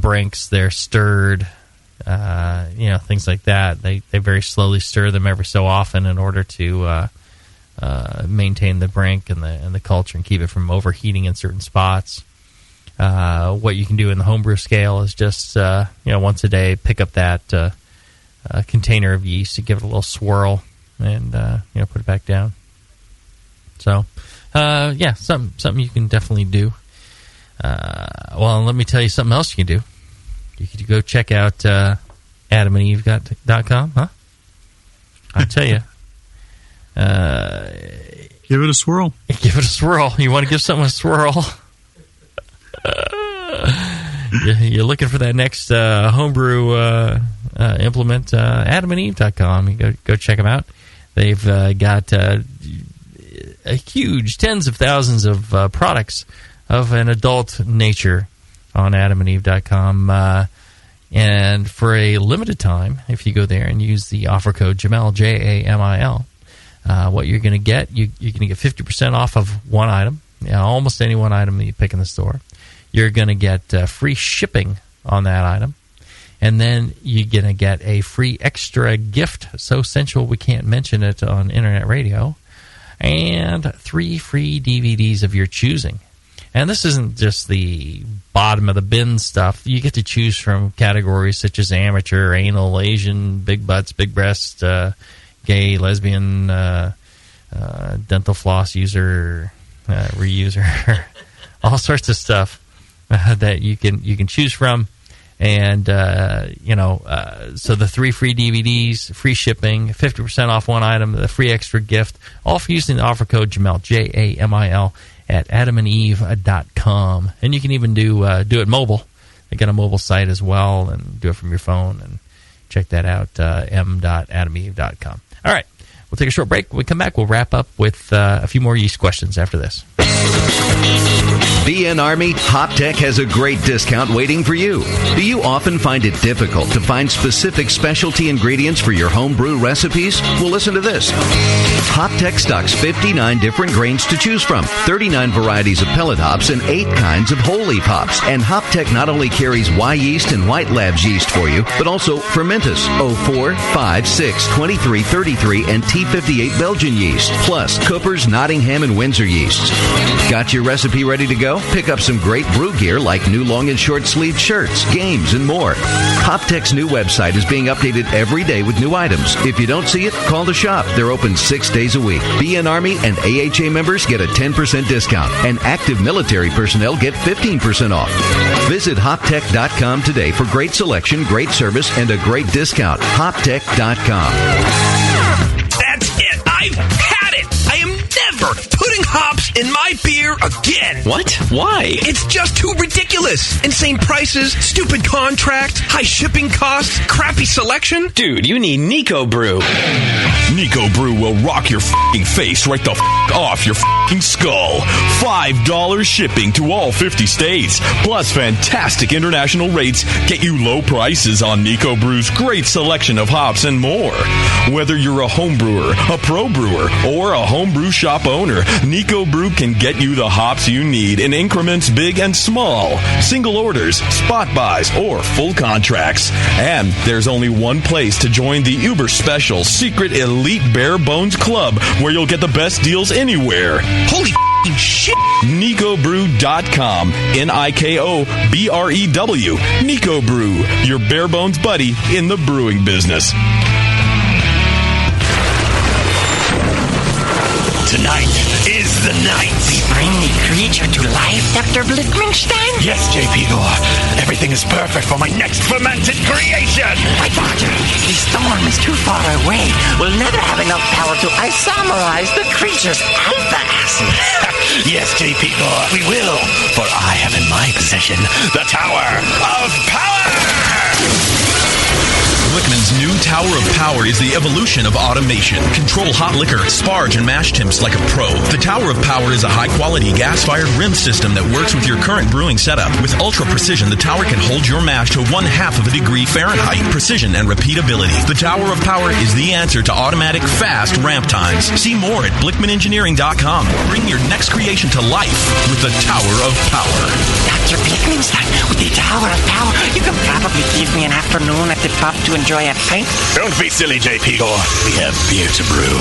brinks, they're stirred, things like that. They very slowly stir them every so often in order to maintain the brink and the culture and keep it from overheating in certain spots. What you can do in the homebrew scale is just once a day pick up that container of yeast and give it a little swirl and put it back down. So something you can definitely do. Well, let me tell you something else you can do. You could go check out AdamandEve.com, huh? I'll tell you. Give it a swirl. Give it a swirl. You want to give something a swirl? You're looking for that next homebrew implement. AdamandEve.com. You go check them out. They've got a huge tens of thousands of products of an adult nature on AdamandEve.com. And for a limited time, if you go there and use the offer code Jamil, Jamil, what you're going to get, you're going to get 50% off of one item, almost any one item that you pick in the store. You're going to get free shipping on that item. And then you're going to get a free extra gift, so sensual we can't mention it on internet radio, and 3 free DVDs of your choosing. And this isn't just the bottom of the bin stuff. You get to choose from categories such as amateur, anal, Asian, big butts, big breasts, gay, lesbian, dental floss user, reuser, all sorts of stuff that you can choose from. And so the 3 free DVDs, free shipping, 50% off one item, the free extra gift, all for using the offer code Jamil, Jamil, at AdamandEve.com. And you can even do it mobile. They got a mobile site as well, and do it from your phone. And check that out, m.adamandeve.com. All right, we'll take a short break. When we come back, we'll wrap up with a few more yeast questions after this. BN Army, HopTech has a great discount waiting for you. Do you often find it difficult to find specific specialty ingredients for your homebrew recipes? Well, listen to this. HopTech stocks 59 different grains to choose from, 39 varieties of pellet hops, and 8 kinds of whole leaf hops. And HopTech not only carries Y yeast and White Labs yeast for you, but also Fermentus, 04, 5, 6, 23, 33, and T58 Belgian yeast, plus Cooper's, Nottingham, and Windsor yeasts. Got your recipe ready to go? Well, pick up some great brew gear like new long and short sleeved shirts, games, and more. HopTech's new website is being updated every day with new items. If you don't see it, call the shop. They're open 6 days a week. BN Army and AHA members get a 10% discount, and active military personnel get 15% off. Visit HopTech.com today for great selection, great service, and a great discount. HopTech.com. That's it. I've had it. I am never putting hops in my beer again. What? Why? It's just too ridiculous. Insane prices, stupid contracts, high shipping costs, crappy selection. Dude, you need Nico Brew. Nico Brew will rock your f***ing face right the f*** off your f***ing skull. $5 shipping to all 50 states. Plus fantastic international rates get you low prices on Nico Brew's great selection of hops and more. Whether you're a home brewer, a pro brewer, or a homebrew shop owner, Nico Brew can get you the hops you need in increments big and small. Single orders, spot buys, or full contracts. And there's only one place to join the uber special secret elite bare bones club where you'll get the best deals anywhere. Holy shit! NicoBrew.com. NIKOBREW. Nico Brew, your bare bones buddy in the brewing business. Tonight is the night. We bring the creature to life, Dr. Blickmanstein? Yes, J.P. Gore. Everything is perfect for my next fermented creation. My Doctor, the storm is too far away. We'll never have enough power to isomerize the creature's alpha acid. Yes, J.P. Gore, we will. For I have in my possession the Tower of Power. Blickman's new Tower of Power is the evolution of automation. Control hot liquor, sparge, and mash temps like a pro. The Tower of Power is a high-quality gas-fired rim system that works with your current brewing setup. With ultra-precision, the tower can hold your mash to 1/2 of a degree Fahrenheit. Precision and repeatability. The Tower of Power is the answer to automatic, fast ramp times. See more at BlickmanEngineering.com. Bring your next creation to life with the Tower of Power. Dr. Blickmanstein, with the Tower of Power, you can probably give me an afternoon at the pub to enjoy a pint. Don't be silly, J.P. Gore. We have beer to brew.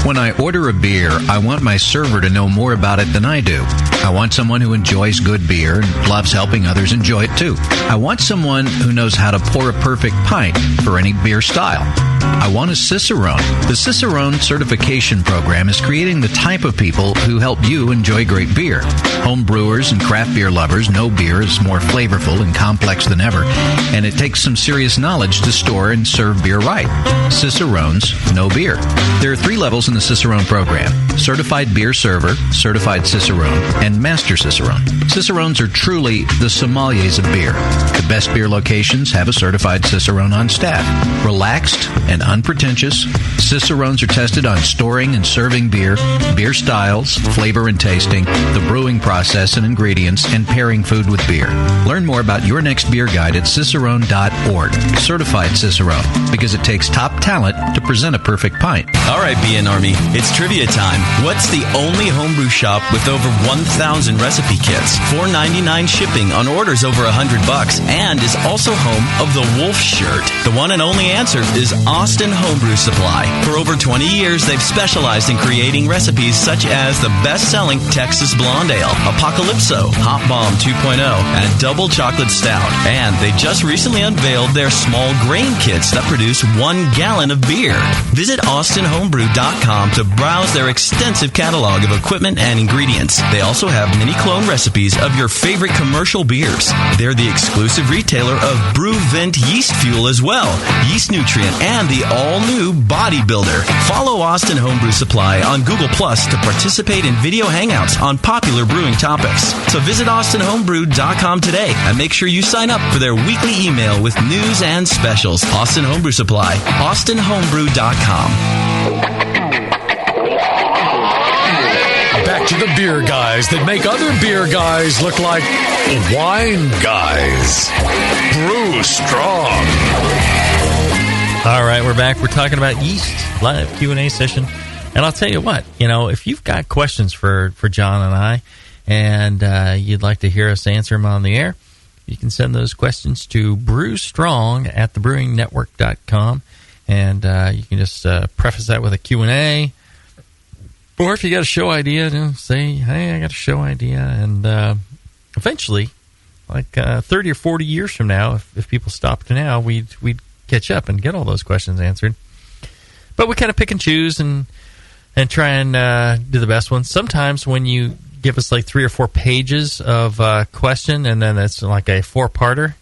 When I order a beer, I want my server to know more about it than I do. I want someone who enjoys good beer and loves helping others enjoy it too. I want someone who knows how to pour a perfect pint for any beer style. I want a Cicerone. The Cicerone certification program is creating the type of people who help you enjoy great beer. Home brewers and craft beer lovers know beer is more flavorful and complex than ever, and it takes some serious knowledge to store and serve beer right. Cicerones know beer. There are 3 levels in the Cicerone program: Certified Beer Server, Certified Cicerone, and Master Cicerone. Cicerones are truly the sommeliers of beer. The best beer locations have a certified Cicerone on staff. Relaxed and unpretentious, Cicerones are tested on storing and serving beer, beer styles, flavor and tasting, the brewing process and ingredients, and pairing food with beer. Learn more about your next beer guide at cicerone.org. Certified Cicerone, because it takes top talent to present a perfect pint. All right, BN Army, it's trivia time. What's the only homebrew shop with over 1,000 recipe kits, $4.99 shipping on orders over $100, and is also home of the Wolf shirt? The one and only answer is Austin Homebrew Supply. For over 20 years, they've specialized in creating recipes such as the best-selling Texas Blonde Ale, Apocalypso, Hop Bomb 2.0, and Double Chocolate Stout. And they just recently unveiled their small grain kits that produce 1 gallon of beer. Visit AustinHomebrew.com to browse their extensive catalog of equipment and ingredients. They also have mini clone recipes of your favorite commercial beers. They're the exclusive retailer of BrewVent yeast fuel as well, yeast nutrient, and the all-new Bodybuilder. Follow Austin Homebrew Supply on Google Plus to participate in video hangouts on popular brewing topics. So visit AustinHomebrew.com today and make sure you sign up for their weekly email with news and specials. Austin Homebrew Supply, AustinHomebrew.com. Back to the beer guys that make other beer guys look like wine guys. Brew Strong. All right, we're back. We're talking about yeast, live Q&A session. And I'll tell you what, if you've got questions for John and I, and you'd like to hear us answer them on the air, you can send those questions to brewstrong@thebrewingnetwork.com. And you can just preface that with a Q&A. Or if you got a show idea, say, hey, I got a show idea. And eventually, like 30 or 40 years from now, if people stopped now, we'd catch up and get all those questions answered. But we kind of pick and choose and try and do the best ones. Sometimes when you give us like 3 or 4 pages of question and then it's like a 4-parter,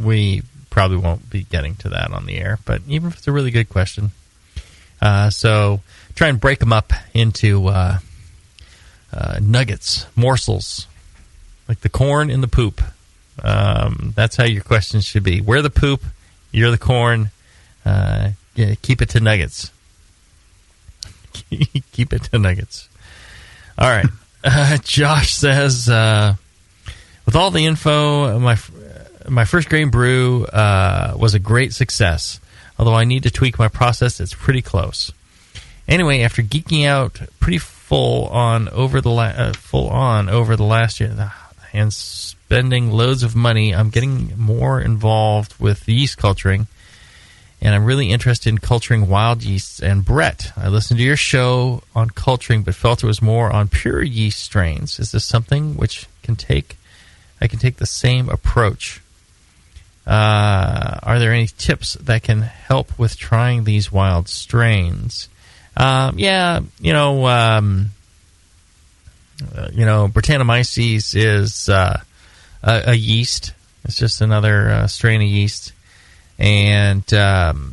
we probably won't be getting to that on the air. But even if it's a really good question. So try and break them up into nuggets, morsels, like the corn in the poop. That's how your questions should be. We're the poop, you're the corn. Keep it to nuggets. Keep it to nuggets. All right. Josh says, with all the info, my first grain brew was a great success. Although I need to tweak my process, it's pretty close. Anyway, after geeking out pretty full on over the last year and spending loads of money, I'm getting more involved with yeast culturing, and I'm really interested in culturing wild yeasts and Brett. I listened to your show on culturing, but felt it was more on pure yeast strains. Is this something which I can take the same approach? Are there any tips that can help with trying these wild strains? Brettanomyces is a yeast. It's just another strain of yeast, and every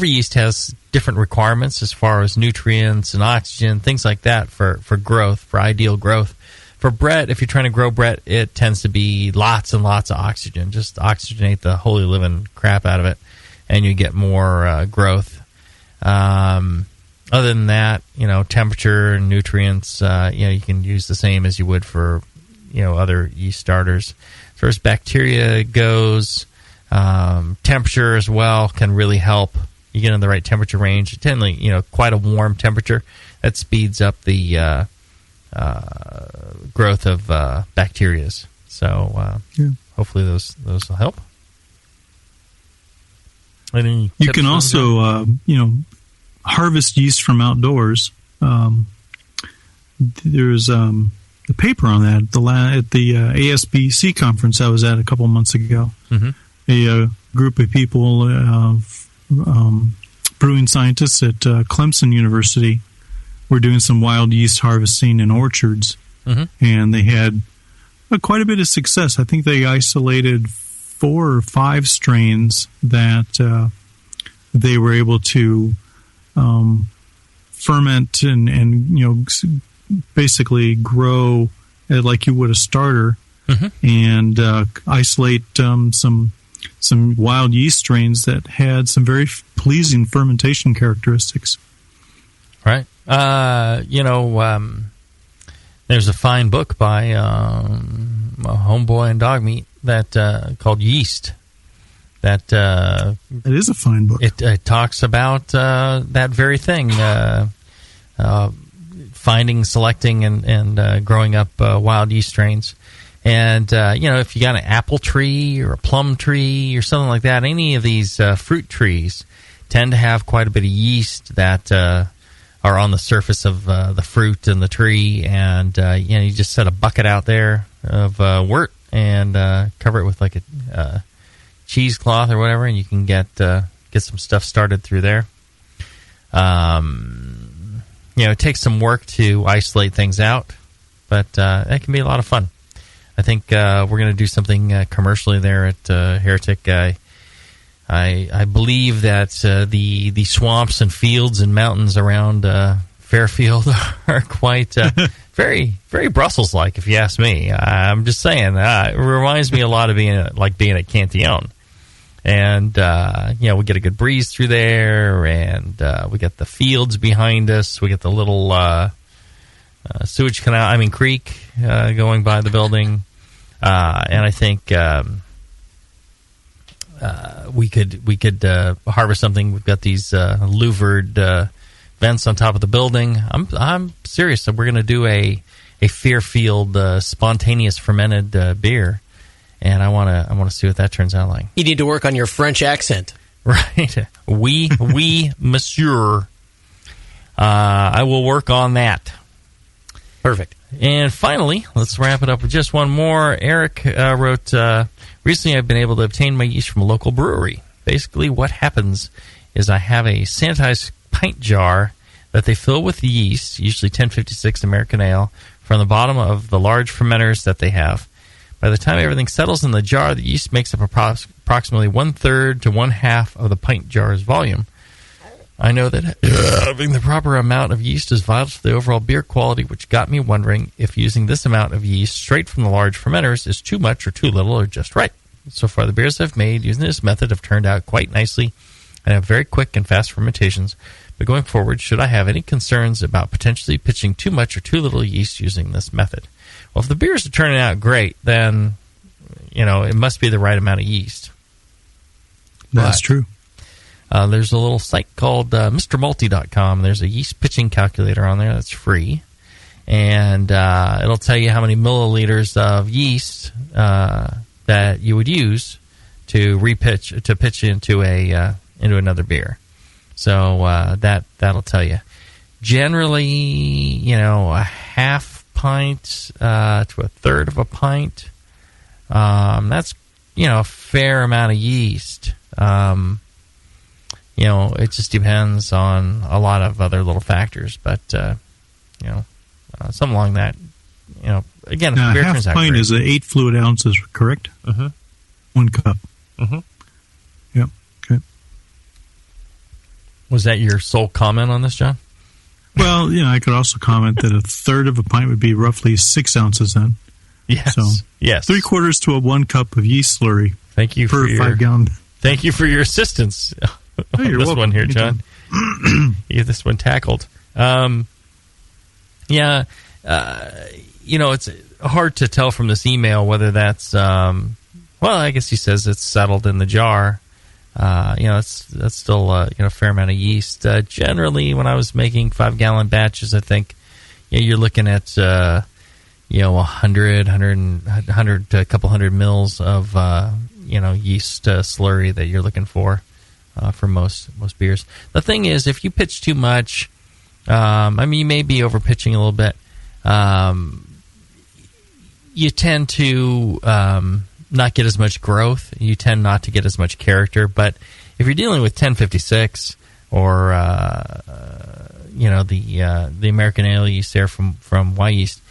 yeast has different requirements as far as nutrients and oxygen, things like that for growth, for ideal growth. For Brett, if you're trying to grow Brett, it tends to be lots and lots of oxygen. Just oxygenate the holy living crap out of it, and you get more growth. Other than that, temperature and nutrients, you can use the same as you would for, other yeast starters. As far as bacteria goes, temperature as well can really help. You get in the right temperature range. Generally, quite a warm temperature that speeds up the growth of bacterias. So hopefully those will help. You can also, harvest yeast from outdoors. There's a paper on that at the ASBC conference I was at a couple months ago. Mm-hmm. A group of people, brewing scientists at Clemson University, were doing some wild yeast harvesting in orchards, mm-hmm. and they had quite a bit of success. I think they isolated 4 or 5 strains that they were able to ferment and basically grow like you would a starter, mm-hmm. and isolate some wild yeast strains that had some very pleasing fermentation characteristics. Right. There's a fine book by Homeboy and Dog Meat that called Yeast. It is a fine book. It talks about that very thing, finding, selecting, and growing up wild yeast strains. And, if you got an apple tree or a plum tree or something like that, any of these fruit trees tend to have quite a bit of yeast that are on the surface of the fruit and the tree. And, you just set a bucket out there of wort and cover it with like a cheesecloth or whatever, and you can get some stuff started through there. It takes some work to isolate things out, but that can be a lot of fun. I think we're going to do something commercially there at Heretic. I believe that the swamps and fields and mountains around Fairfield are quite very, very Brussels-like, if you ask me. I'm just saying, it reminds me a lot of being at Cantillon. And, we get a good breeze through there, and we get the fields behind us. We get the little creek going by the building. And I think we could harvest something. We've got these louvered vents on top of the building. I'm serious. So we're going to do a Fairfield spontaneous fermented beer. And I want to see what that turns out like. You need to work on your French accent. Right. Oui, monsieur. I will work on that. Perfect. And finally, let's wrap it up with just one more. Eric wrote, recently I've been able to obtain my yeast from a local brewery. Basically, what happens is I have a sanitized pint jar that they fill with yeast, usually 1056 American Ale, from the bottom of the large fermenters that they have. By the time everything settles in the jar, the yeast makes up approximately 1/3 to 1/2 of the pint jar's volume. I know that having the proper amount of yeast is vital to the overall beer quality, which got me wondering if using this amount of yeast straight from the large fermenters is too much or too little or just right. So far, the beers I've made using this method have turned out quite nicely and have very quick and fast fermentations. But going forward, should I have any concerns about potentially pitching too much or too little yeast using this method? Well, if the beers are turning out great, then, it must be the right amount of yeast. That's true. There's a little site called MrMulti.com. There's a yeast pitching calculator on there that's free. And it'll tell you how many milliliters of yeast that you would use to pitch into another beer. So that'll tell you. Generally, a half pint to a third of a pint. That's a fair amount of yeast. It just depends on a lot of other little factors, but something along that. Again, now, if the beer half turns out pint great. is 8 fluid ounces, correct? Mm-hmm. 1 cup. Mm-hmm. Yep. Okay. Was that your sole comment on this, John? Well, I could also comment that a third of a pint would be roughly 6 ounces then. Yes. So, yes. 3/4 to a 1 cup of yeast slurry. Thank you per for your 5 gallon. Thank you for your assistance on you're this welcome. one here, John. Get this one tackled. It's hard to tell from this email whether that's I guess he says it's settled in the jar. That's still a fair amount of yeast. Generally, when I was making 5-gallon batches, I think you're looking at 100 to a couple hundred mils of yeast slurry that you're looking for most beers. The thing is, if you pitch too much, you may be over pitching a little bit. You tend to not get as much growth. You tend not to get as much character. But if you're dealing with 1056 or the American Ale yeast there from Y Yeast,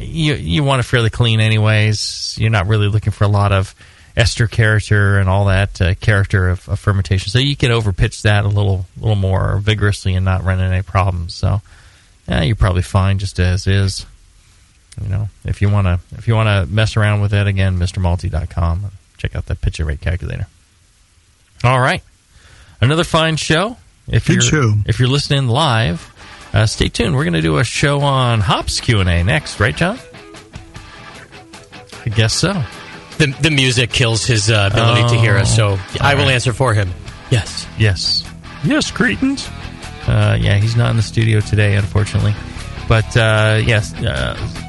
you want it fairly clean anyways. You're not really looking for a lot of ester character and all that character of fermentation. So you can overpitch that a little more vigorously and not run into any problems. So you're probably fine just as is. If you want to mess around with it, again, MrMulti.com. Check out that pitch rate calculator. All right, another fine show. If you're listening live, stay tuned. We're going to do a show on hops Q&A next, right, John? I guess so. The music kills his ability to hear us, so I will answer for him. Yes. Yes, cretins. He's not in the studio today, unfortunately. But,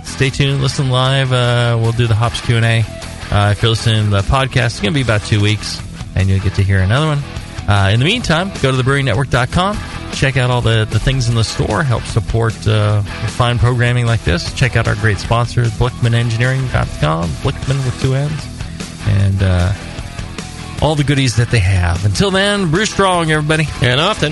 stay tuned. Listen live. We'll do the hops Q&A. If you're listening to the podcast, it's going to be about 2 weeks, and you'll get to hear another one. In the meantime, go to thebrewingnetwork.com. Check out all the things in the store. Help support fine programming like this. Check out our great sponsors, BlickmanEngineering.com, Blickman with 2 N's, and all the goodies that they have. Until then, brew strong, everybody. And often.